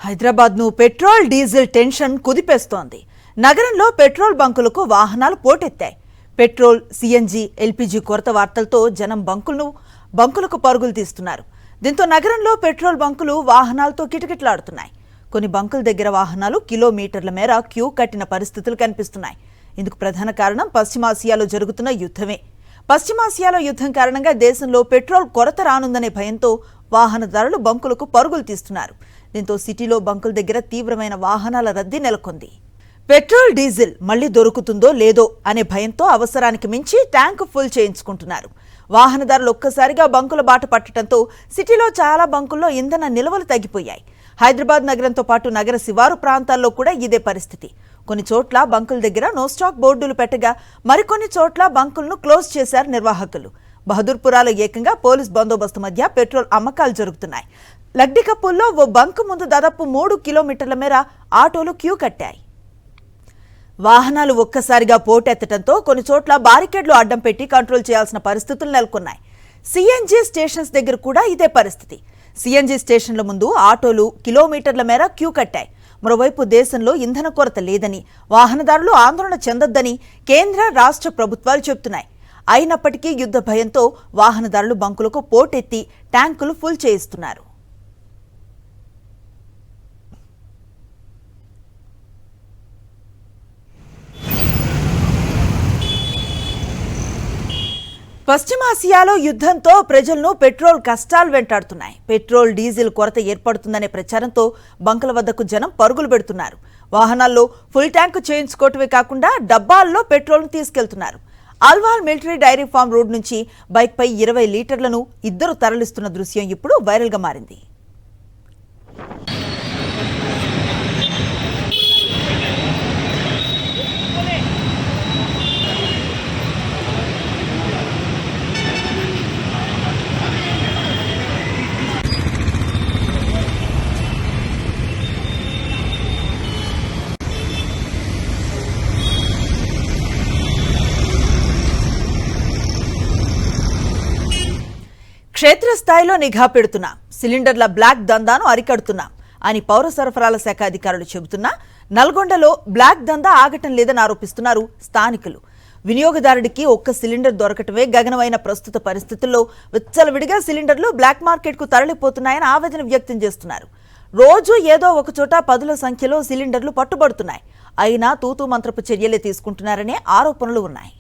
హైదరాబాద్ను petrol diesel tension కుదిపేస్తోంది. నగరంలో petrol బంకులకు వాహనాలు పోటెత్తాయి. పెట్రోల్, సీఎన్జీ, ఎల్పీజీ కొరత వార్తలతో జనం బంకులకు పరుగులు తీస్తున్నారు. దీంతో నగరంలో పెట్రోల్ బంకులు వాహనాలతో కిటకిటలాడుతున్నాయి. కొన్ని బంకుల దగ్గర వాహనాలు కిలోమీటర్ల మేర క్యూ కట్టిన పరిస్థితులు కనిపిస్తున్నాయి. ఇందుకు ప్రధాన కారణం పశ్చిమాసియాలో జరుగుతున్న యుద్ధమే. పశ్చిమాసియాలో యుద్ధం కారణంగా దేశంలో పెట్రోల్ కొరత రానుందనే భయంతో వాహనదారులు బంకులకు పరుగులు తీస్తున్నారు. దీంతో సిటీలో బంకుల దగ్గర తీవ్రమైన వాహనాల రద్దీ నెలకొంది. పెట్రోల్, డీజిల్ మళ్లీ దొరుకుతుందో లేదో అనే భయంతో అవసరానికి మించి ట్యాంకు ఫుల్ చేయించుకుంటున్నారు. వాహనదారులు ఒక్కసారిగా బంకుల బాట పట్టడంతో సిటీలో చాలా బంకుల్లో ఇంధన నిల్వలు తగ్గిపోయాయి. హైదరాబాద్ నగరంతో పాటు నగర శివారు ప్రాంతాల్లో కూడా ఇదే పరిస్థితి. కొన్ని చోట్ల బంకుల దగ్గర నో స్టాక్ బోర్డులు పెట్టగా మరికొన్ని చోట్ల బంకులను క్లోజ్ చేశారు నిర్వాహకులు. బహదూర్పురాలో ఏకంగా పోలీస్ బందోబస్తు మధ్య పెట్రోల్ అమ్మకాలు జరుగుతున్నాయి. లగ్డికప్పుల్లో ఓ బంకు ముందు దాదాపు 3 కిలోమీటర్ల మేర ఆటోలు క్యూ కట్టాయి. వాహనాలు ఒక్కసారిగా పోటెత్తడంతో కొన్ని చోట్ల బారికేడ్లు అడ్డం పెట్టి కంట్రోల్ చేయాల్సిన పరిస్థితులు నెలకొన్నాయి. సీఎన్జీ స్టేషన్స్ దగ్గర కూడా ఇదే పరిస్థితి. సీఎన్జీ స్టేషన్ల ముందు ఆటోలు కిలోమీటర్ల మేర క్యూ కట్టాయి. మరోవైపు దేశంలో ఇంధన కొరత లేదని, వాహనదారులు ఆందోళన చెందొద్దని కేంద్ర, రాష్ట్ర ప్రభుత్వాలు చెబుతున్నాయి. అయినప్పటికీ యుద్ధ భయంతో వాహనదారులు బంకులకు పోటెత్తి ట్యాంకులు ఫుల్ చేయిస్తున్నారు. పశ్చిమాసియాలో యుద్ధంతో ప్రజలను పెట్రోల్ కష్టాలు వెంటాడుతున్నాయి. పెట్రోల్, డీజిల్ కొరత ఏర్పడుతుందనే ప్రచారంతో బంకుల వద్దకు జనం పరుగులు పెడుతున్నారు. వాహనాల్లో ఫుల్ ట్యాంకు చేయించుకోవటమే కాకుండా డబ్బాల్లో పెట్రోల్ను తీసుకెళ్తున్నారు. Alwal military dairy farm road నుంచి బైక్పై 20 లీటర్లను ఇద్దరు తరలిస్తున్న దృశ్యం ఇప్పుడు వైరల్గా మారింది. క్షేత్రస్థాయిలో నిఘా పెడుతున్నాం, సిలిండర్ల బ్లాక్ దందాను అరికడుతున్నాం అని పౌర సరఫరాల శాఖ అధికారులు చెబుతున్నా నల్గొండలో బ్లాక్ దందా ఆగటం లేదని ఆరోపిస్తున్నారు స్థానికులు. వినియోగదారుడికి ఒక్క సిలిండర్ దొరకటమే గగనమైన ప్రస్తుత పరిస్థితుల్లో విచ్చలవిడిగా సిలిండర్లు బ్లాక్ మార్కెట్కు తరలిపోతున్నాయని ఆవేదన వ్యక్తం చేస్తున్నారు. రోజు ఏదో ఒకచోట 10ల సంఖ్యలో సిలిండర్లు పట్టుబడుతున్నాయి. అయినా తూతూ మంత్రపు చర్యలే తీసుకుంటున్నారనే ఆరోపణలు ఉన్నాయి.